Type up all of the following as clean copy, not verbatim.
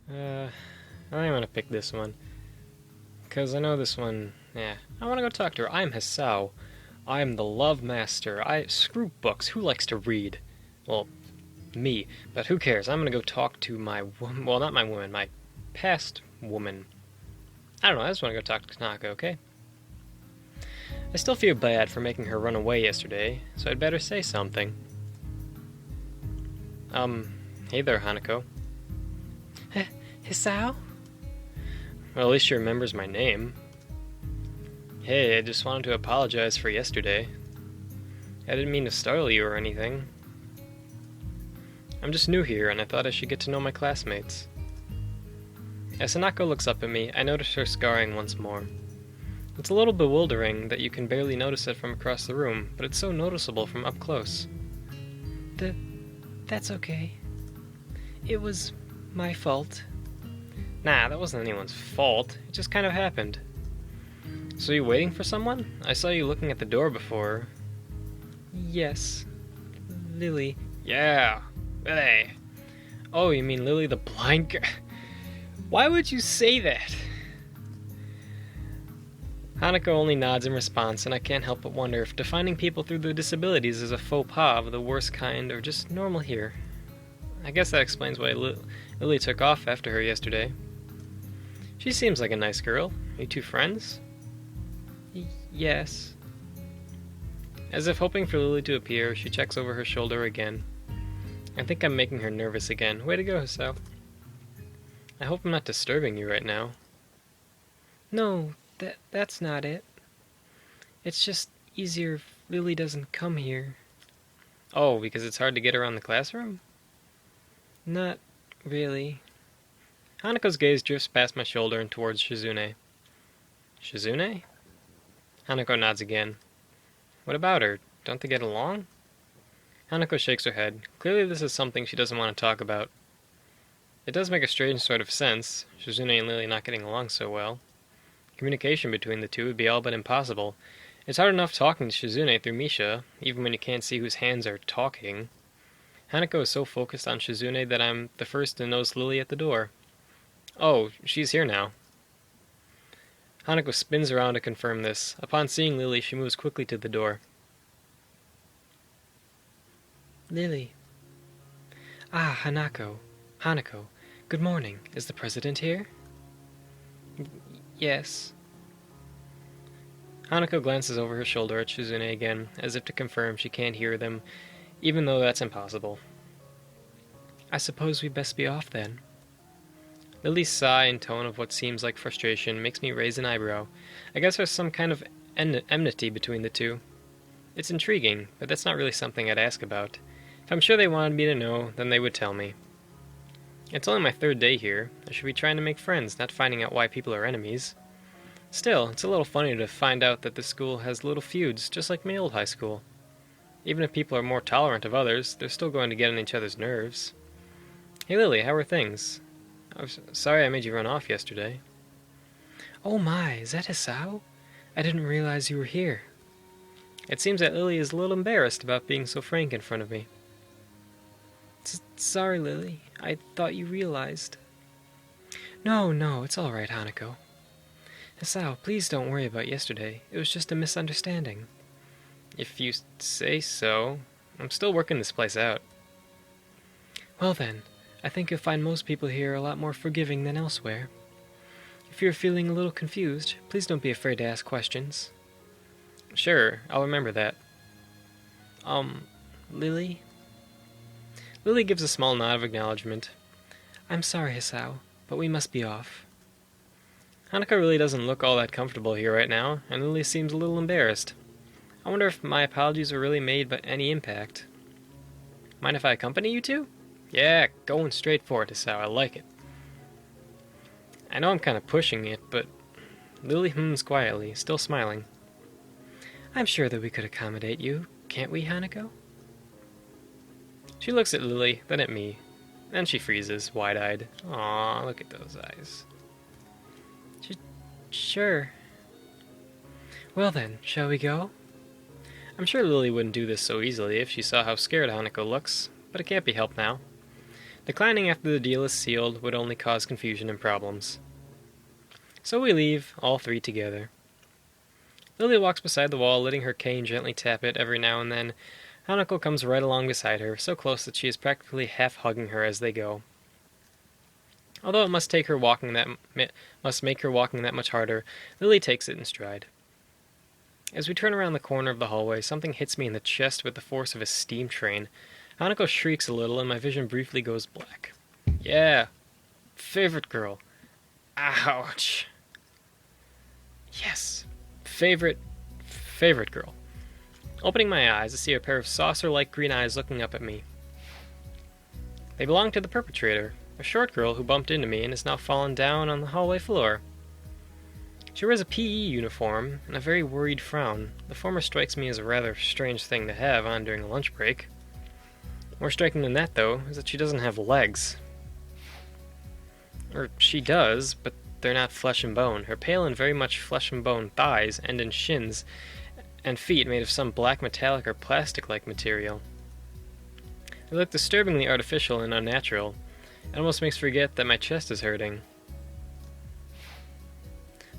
I think I'm gonna pick this one. Because I know this one, yeah. I wanna go talk to her. I'm Hisao. I'm the love master. I screw books. Who likes to read? Well, me. But who cares? I'm gonna go talk to my woman. Well, not my woman, my past woman. I don't know, I just wanna go talk to Tanaka, okay? I still feel bad for making her run away yesterday, so I'd better say something. Hey there, Hanako. Hisao? Well, at least she remembers my name. Hey, I just wanted to apologize for yesterday. I didn't mean to startle you or anything. I'm just new here, and I thought I should get to know my classmates. As Hanako looks up at me, I notice her scarring once more. It's a little bewildering that you can barely notice it from across the room, but it's so noticeable from up close. That's okay. It was my fault. Nah, that wasn't anyone's fault. It just kind of happened. So you waiting for someone? I saw you looking at the door before. Yes. Lilly. Yeah. Lilly. Oh, you mean Lilly the blind girl? Why would you say that? Hanako only nods in response, and I can't help but wonder if defining people through their disabilities is a faux pas of the worst kind or just normal here. I guess that explains why Lilly took off after her yesterday. She seems like a nice girl. Are you two friends? Yes. As if hoping for Lilly to appear, she checks over her shoulder again. I think I'm making her nervous again. Way to go, Hisao. I hope I'm not disturbing you right now. No, that's not it. It's just easier if Lilly doesn't come here. Oh, because it's hard to get around the classroom? Not really. Hanako's gaze drifts past my shoulder and towards Shizune. Shizune? Hanako nods again. What about her? Don't they get along? Hanako shakes her head. Clearly this is something she doesn't want to talk about. It does make a strange sort of sense, Shizune and Lilly not getting along so well. Communication between the two would be all but impossible. It's hard enough talking to Shizune through Misha, even when you can't see whose hands are talking. Hanako is so focused on Shizune that I'm the first to notice Lilly at the door. Oh, she's here now. Hanako spins around to confirm this. Upon seeing Lilly, she moves quickly to the door. Lilly. Ah, Hanako. Good morning. Is the president here? Yes. Hanako glances over her shoulder at Shizune again, as if to confirm she can't hear them, even though that's impossible. I suppose we'd best be off then. Lilly's sigh and tone of what seems like frustration makes me raise an eyebrow. I guess there's some kind of enmity between the two. It's intriguing, but that's not really something I'd ask about. If I'm sure they wanted me to know, then they would tell me. It's only my third day here. I should be trying to make friends, not finding out why people are enemies. Still, it's a little funny to find out that this school has little feuds, just like my old high school. Even if people are more tolerant of others, they're still going to get on each other's nerves. Hey Lilly, how are things? I'm sorry I made you run off yesterday. Oh my, is that Hisao? I didn't realize you were here. It seems that Lilly is a little embarrassed about being so frank in front of me. Sorry, Lilly. I thought you realized. No, it's all right, Hanako. Hisao, please don't worry about yesterday. It was just a misunderstanding. If you say so. I'm still working this place out. Well then, I think you'll find most people here a lot more forgiving than elsewhere. If you're feeling a little confused, please don't be afraid to ask questions. Sure, I'll remember that. Lilly? Lilly gives a small nod of acknowledgement. I'm sorry, Hisao, but we must be off. Hanako really doesn't look all that comfortable here right now, and Lilly seems a little embarrassed. I wonder if my apologies were really made by any impact. Mind if I accompany you two? Yeah, going straight for it, Hisao. I like it. I know I'm kind of pushing it, but Lilly hums quietly, still smiling. I'm sure that we could accommodate you, can't we, Hanako? She looks at Lilly, then at me. Then she freezes, wide-eyed. Aw, look at those eyes. Sure. Well then, shall we go? I'm sure Lilly wouldn't do this so easily if she saw how scared Hanako looks, but it can't be helped now. Declining after the deal is sealed would only cause confusion and problems. So we leave, all three together. Lilly walks beside the wall, letting her cane gently tap it every now and then. Hanako comes right along beside her, so close that she is practically half-hugging her as they go. Although it must make her walking that much harder, Lilly takes it in stride. As we turn around the corner of the hallway, something hits me in the chest with the force of a steam train. Hanako shrieks a little, and my vision briefly goes black. Yeah, favorite girl. Ouch. Yes, favorite girl. Opening my eyes, I see a pair of saucer-like green eyes looking up at me. They belong to the perpetrator, a short girl who bumped into me and has now fallen down on the hallway floor. She wears a PE uniform and a very worried frown. The former strikes me as a rather strange thing to have on during a lunch break. More striking than that, though, is that she doesn't have legs. Or she does, but they're not flesh and bone. Her pale and very much flesh and bone thighs end in shins and feet made of some black metallic or plastic-like material. They look disturbingly artificial and unnatural. It almost makes me forget that my chest is hurting.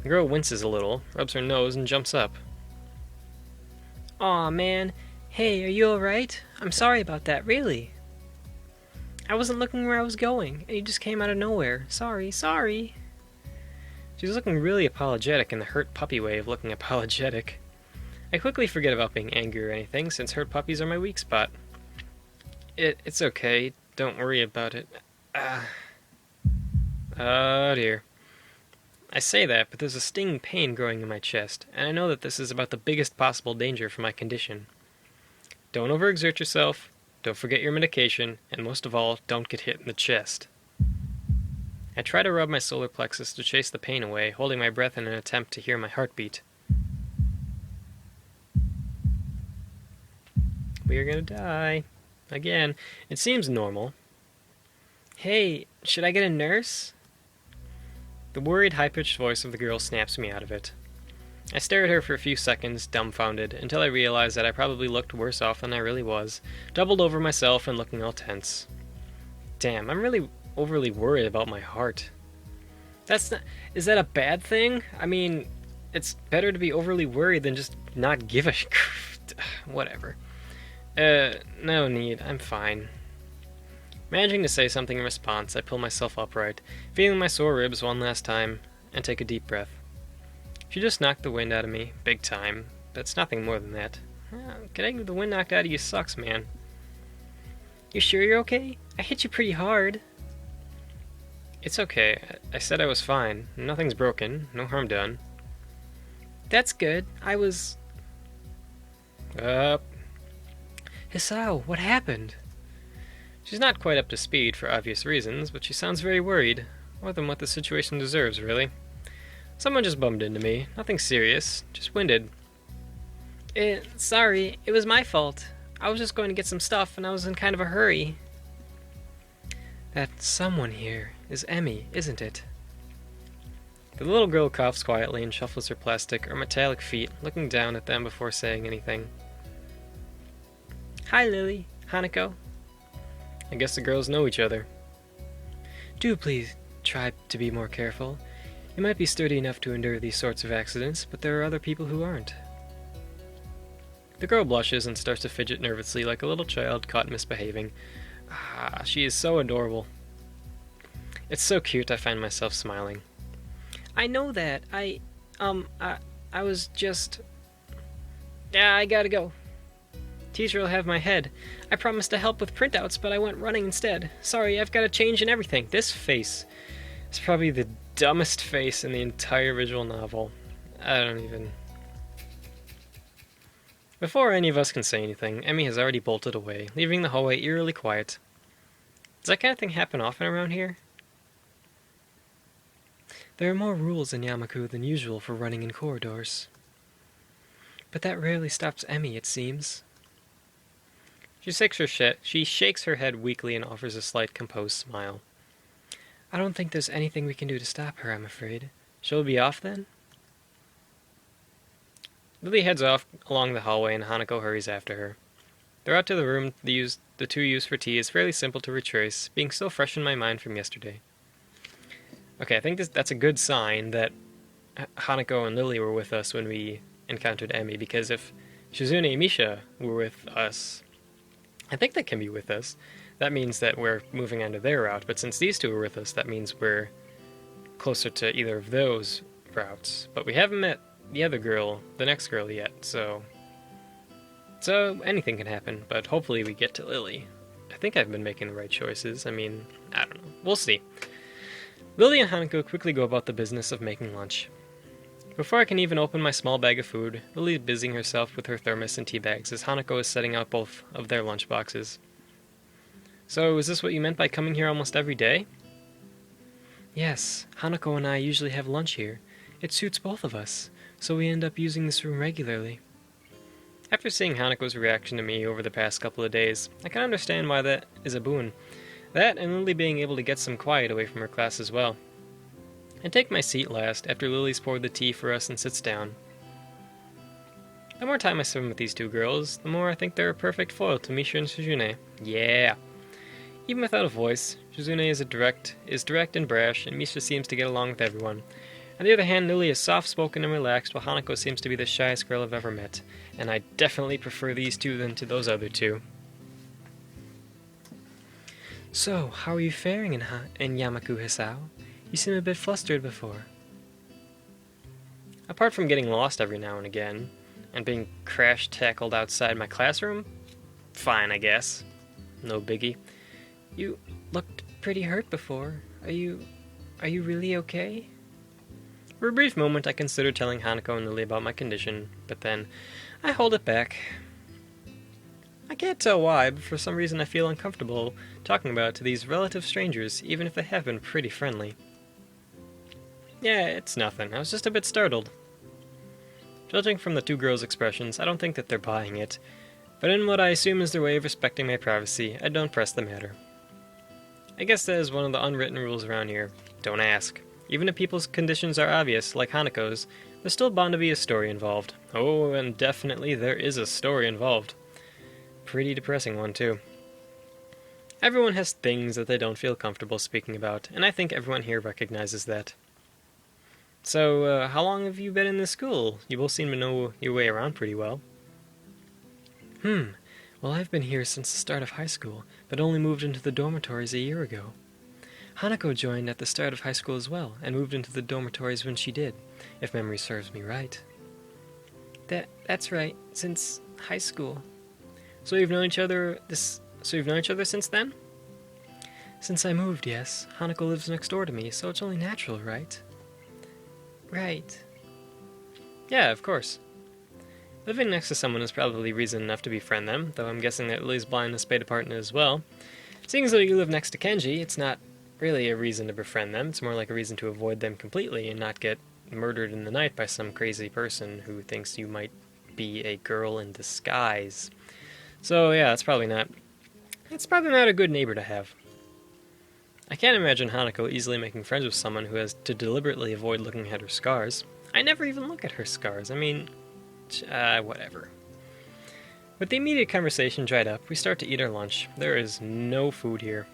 The girl winces a little, rubs her nose, and jumps up. Aw, man. Hey, are you alright? I'm sorry about that, really. I wasn't looking where I was going, and you just came out of nowhere. Sorry. She's looking really apologetic in the hurt puppy way of looking apologetic. I quickly forget about being angry or anything, since hurt puppies are my weak spot. It's okay. Don't worry about it. Oh dear. I say that, but there's a stinging pain growing in my chest, and I know that this is about the biggest possible danger for my condition. Don't overexert yourself, don't forget your medication, and most of all, don't get hit in the chest. I try to rub my solar plexus to chase the pain away, holding my breath in an attempt to hear my heartbeat. We are gonna die. Again. It seems normal. Hey, should I get a nurse? The worried, high-pitched voice of the girl snaps me out of it. I stare at her for a few seconds, dumbfounded, until I realize that I probably looked worse off than I really was, doubled over myself and looking all tense. Damn, I'm really overly worried about my heart. Is that a bad thing? I mean, it's better to be overly worried than just not give a whatever. No need, I'm fine. Managing to say something in response, I pull myself upright, feeling my sore ribs one last time, and take a deep breath. She just knocked the wind out of me, big time, but it's nothing more than that. Getting the wind knocked out of you sucks, man. You sure you're okay? I hit you pretty hard. It's okay. I said I was fine. Nothing's broken. No harm done. That's good. I was... Hisao, what happened? She's not quite up to speed for obvious reasons, but she sounds very worried. More than what the situation deserves, really. Someone just bumped into me. Nothing serious. Just winded. Sorry. It was my fault. I was just going to get some stuff, and I was in kind of a hurry. That someone here is Emmy, isn't it? The little girl coughs quietly and shuffles her plastic or metallic feet, looking down at them before saying anything. Hi, Lilly. Hanako. I guess the girls know each other. Do please try to be more careful. You might be sturdy enough to endure these sorts of accidents, but there are other people who aren't. The girl blushes and starts to fidget nervously like a little child caught misbehaving. She is so adorable. It's so cute I find myself smiling. I know that. I was just... Yeah, I gotta go. Teacher will have my head. I promised to help with printouts, but I went running instead. Sorry, I've got to change and everything. This face is probably the dumbest face in the entire visual novel. I don't even... Before any of us can say anything, Emmy has already bolted away, leaving the hallway eerily quiet. Does that kind of thing happen often around here? There are more rules in Yamaku than usual for running in corridors. But that rarely stops Emmy, it seems. She shakes her head weakly and offers a slight composed smile. I don't think there's anything we can do to stop her, I'm afraid. She'll be off then? Lilly heads off along the hallway and Hanako hurries after her. The route to the room the two used for tea is fairly simple to retrace, being still fresh in my mind from yesterday. Okay, I think that's a good sign that Hanako and Lily were with us when we encountered Emmy, because if Shizune and Misha were with us, I think they can be with us. That means that we're moving on to their route, but since these two are with us, that means we're closer to either of those routes. But we haven't met the other girl, the next girl yet, so anything can happen, but hopefully we get to Lily. I think I've been making the right choices. I mean, I don't know. We'll see. Lily and Hanako quickly go about the business of making lunch. Before I can even open my small bag of food, Lily is busying herself with her thermos and tea bags as Hanako is setting out both of their lunch boxes. So, is this what you meant by coming here almost every day? Yes, Hanako and I usually have lunch here. It suits both of us, so we end up using this room regularly. After seeing Hanako's reaction to me over the past couple of days, I can understand why that is a boon. That and Lily being able to get some quiet away from her class as well. I take my seat last after Lily's poured the tea for us and sits down. The more time I spend with these two girls, the more I think they're a perfect foil to Misha and Shizune. Yeah! Even without a voice, Shizune is direct and brash, and Misha seems to get along with everyone. On the other hand, Lily is soft-spoken and relaxed, while Hanako seems to be the shyest girl I've ever met, and I definitely prefer these two than to those other two. So, how are you faring in Yamaku Hisao? You seem a bit flustered before. Apart from getting lost every now and again, and being crash-tackled outside my classroom, fine, I guess. No biggie. You looked pretty hurt before. Are you really okay? For a brief moment, I considered telling Hanako and Lily about my condition, but then I hold it back. I can't tell why, but for some reason I feel uncomfortable talking about it to these relative strangers, even if they have been pretty friendly. Yeah, it's nothing. I was just a bit startled. Judging from the two girls' expressions, I don't think that they're buying it, but in what I assume is their way of respecting my privacy, I don't press the matter. I guess that is one of the unwritten rules around here. Don't ask. Even if people's conditions are obvious, like Hanako's, there's still bound to be a story involved. Oh, and definitely there is a story involved. Pretty depressing one, too. Everyone has things that they don't feel comfortable speaking about, and I think everyone here recognizes that. So, how long have you been in this school? You both seem to know your way around pretty well. Well, I've been here since the start of high school, but only moved into the dormitories a year ago. Hanako joined at the start of high school as well, and moved into the dormitories when she did, if memory serves me right. That's right, since high school. So you've known each other since then? Since I moved, yes. Hanako lives next door to me, so it's only natural, right? Right. Yeah, of course. Living next to someone is probably reason enough to befriend them, though I'm guessing that Lily's blindness played a part in it as well. Seeing as though you live next to Kenji, it's not really a reason to befriend them, it's more like a reason to avoid them completely and not get murdered in the night by some crazy person who thinks you might be a girl in disguise. So yeah, it's probably not a good neighbor to have. I can't imagine Hanako easily making friends with someone who has to deliberately avoid looking at her scars. I never even look at her scars. I mean, whatever. With the immediate conversation dried up, we start to eat our lunch. There is no food here.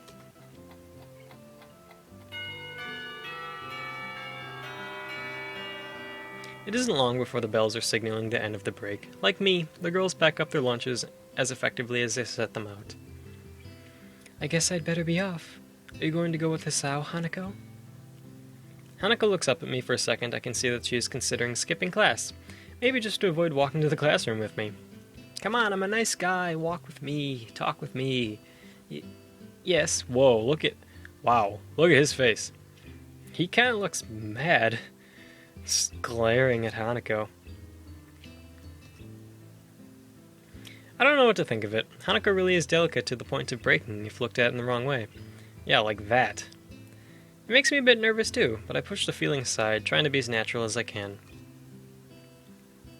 It isn't long before the bells are signaling the end of the break. Like me, the girls pack up their lunches as effectively as they set them out. I guess I'd better be off. Are you going to go with Hisao, Hanako? Hanako looks up at me for a second. I can see that she is considering skipping class. Maybe just to avoid walking to the classroom with me. Come on, I'm a nice guy. Walk with me. Talk with me. Yes. Whoa, look at his face. He kind of looks mad. Just glaring at Hanako. I don't know what to think of it. Hanako really is delicate to the point of breaking if looked at in the wrong way. Yeah, like that. It makes me a bit nervous too, but I push the feeling aside, trying to be as natural as I can.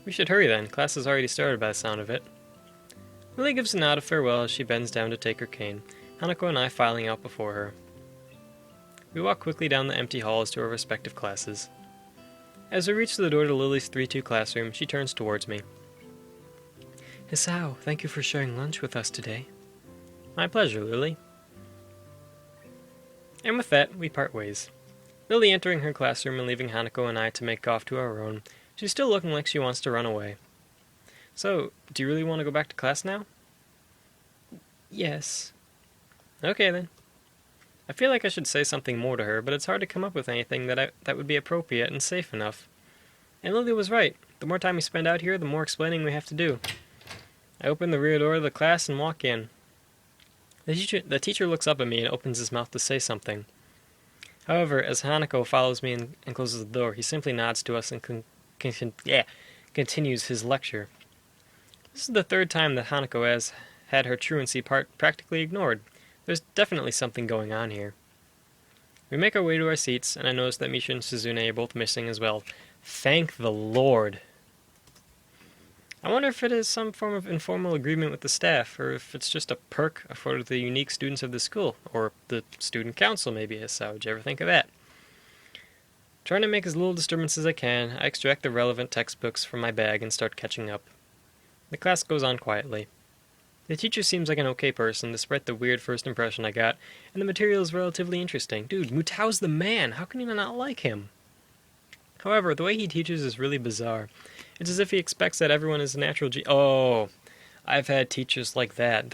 We should hurry then. Class has already started by the sound of it. Lily gives a nod of farewell as she bends down to take her cane, Hanako and I filing out before her. We walk quickly down the empty halls to our respective classes. As we reach the door to Lily's 3-2 classroom, she turns towards me. Hisao, thank you for sharing lunch with us today. My pleasure, Lilly. And with that, we part ways. Lilly entering her classroom and leaving Hanako and I to make off to our own. She's still looking like she wants to run away. So, do you really want to go back to class now? Yes. Okay then. I feel like I should say something more to her, but it's hard to come up with anything that would be appropriate and safe enough. And Lily was right. The more time we spend out here, the more explaining we have to do. I open the rear door of the class and walk in. The teacher looks up at me and opens his mouth to say something. However, as Hanako follows me and closes the door, he simply nods to us and continues his lecture. This is the third time that Hanako has had her truancy part practically ignored. There's definitely something going on here. We make our way to our seats, and I notice that Misha and Suzune are both missing as well. Thank the Lord! I wonder if it is some form of informal agreement with the staff, or if it's just a perk afforded to the unique students of the school, or the student council maybe. Hisao, would you ever think of that? Trying to make as little disturbance as I can, I extract the relevant textbooks from my bag and start catching up. The class goes on quietly. The teacher seems like an okay person, despite the weird first impression I got, and the material is relatively interesting. Dude, Mutao's the man! How can you not like him? However, the way he teaches is really bizarre. It's as if he expects that everyone is a natural Oh, I've had teachers like that.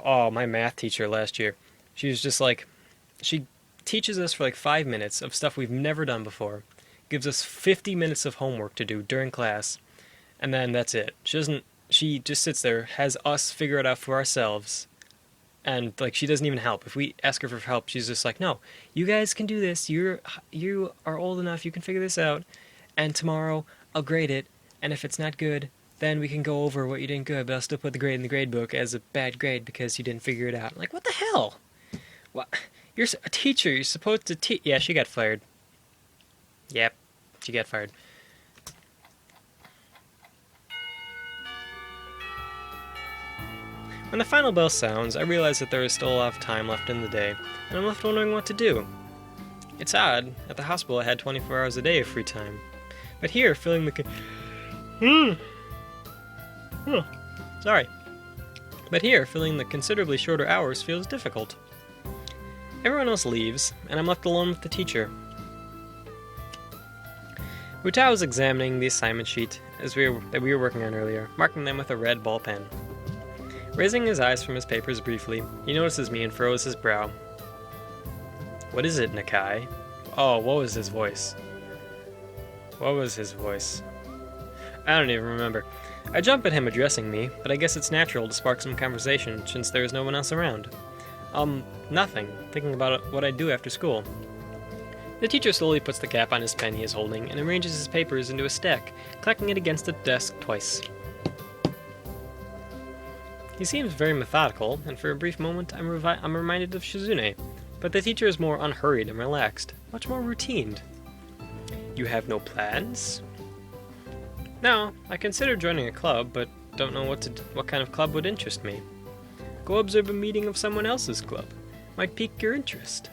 My math teacher last year, she was just like, she teaches us for like 5 minutes of stuff we've never done before, gives us 50 minutes of homework to do during class, and then that's it. She just sits there, has us figure it out for ourselves, and like she doesn't even help. If we ask her for help, she's just like, no, you guys can do this. You are old enough, you can figure this out, and tomorrow I'll grade it, and if it's not good, then we can go over what you didn't good, but I'll still put the grade in the grade book as a bad grade because you didn't figure it out. Like, what the hell? What? You're a teacher, you're supposed to teach. Yeah, she got fired. Yep, she got fired. When the final bell sounds, I realize that there is still a lot of time left in the day, and I'm left wondering what to do. It's odd. At the hospital I had 24 hours a day of free time. But here, filling the considerably shorter hours feels difficult. Everyone else leaves, and I'm left alone with the teacher. Mutao is examining the assignment sheet that we were working on earlier, marking them with a red ball pen. Raising his eyes from his papers briefly, he notices me and furrows his brow. What is it, Nakai? Oh, what was his voice? What was his voice? I don't even remember. I jump at him addressing me, but I guess it's natural to spark some conversation since there is no one else around. Nothing. Thinking about what I do after school. The teacher slowly puts the cap on his pen he is holding and arranges his papers into a stack, clacking it against the desk twice. He seems very methodical, and for a brief moment I'm reminded of Shizune, but the teacher is more unhurried and relaxed, much more routined. You have no plans? No, I considered joining a club, but don't know what kind of club would interest me. Go observe a meeting of someone else's club. Might pique your interest.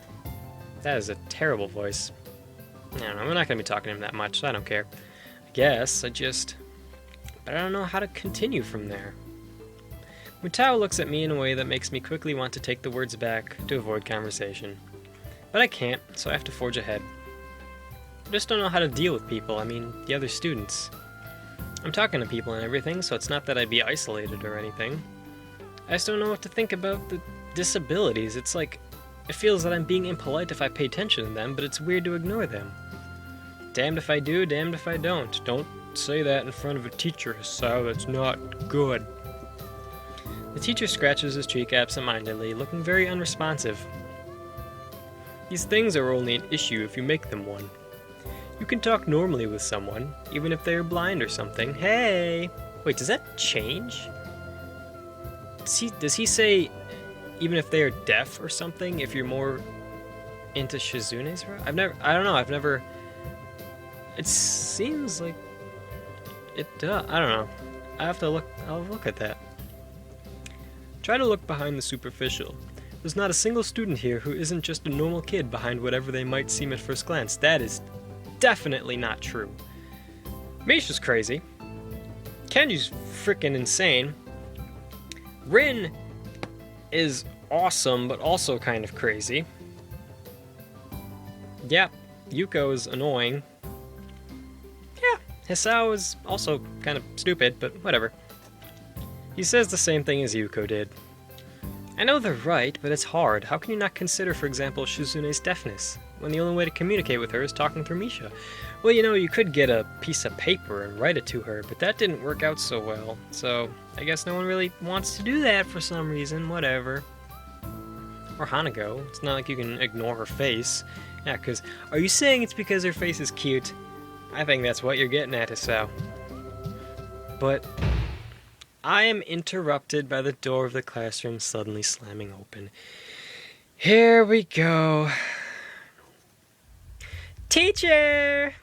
That is a terrible voice. I don't know, we're not going to be talking to him that much, so I don't care. I guess, but I don't know how to continue from there. Mutao looks at me in a way that makes me quickly want to take the words back to avoid conversation. But I can't, so I have to forge ahead. I just don't know how to deal with people, the other students. I'm talking to people and everything, so it's not that I'd be isolated or anything. I just don't know what to think about the disabilities. It's like, it feels that I'm being impolite if I pay attention to them, but it's weird to ignore them. Damned if I do, damned if I don't. Don't say that in front of a teacher, Hisao. That's not good. The teacher scratches his cheek absent-mindedly, looking very unresponsive. These things are only an issue if you make them one. You can talk normally with someone, even if they are blind or something. Hey! Wait, does that change? Does he say even if they are deaf or something, if you're more into Shizune's route? I've never... It seems like it does. I don't know. I'll look at that. Try to look behind the superficial. There's not a single student here who isn't just a normal kid behind whatever they might seem at first glance. That is definitely not true. Misha's crazy. Kenji's freaking insane. Rin is awesome, but also kind of crazy. Yeah, Yuko is annoying. Yeah, Hisao is also kind of stupid, but whatever. He says the same thing as Yuko did. I know they're right, but it's hard. How can you not consider, for example, Shizune's deafness, when the only way to communicate with her is talking through Misha? Well, you know, you could get a piece of paper and write it to her, but that didn't work out so well. So, I guess no one really wants to do that for some reason, whatever. Or Hanago. It's not like you can ignore her face. Yeah, because, are you saying it's because her face is cute? I think that's what you're getting at, Hisao. But I am interrupted by the door of the classroom suddenly slamming open. Here we go. Teacher!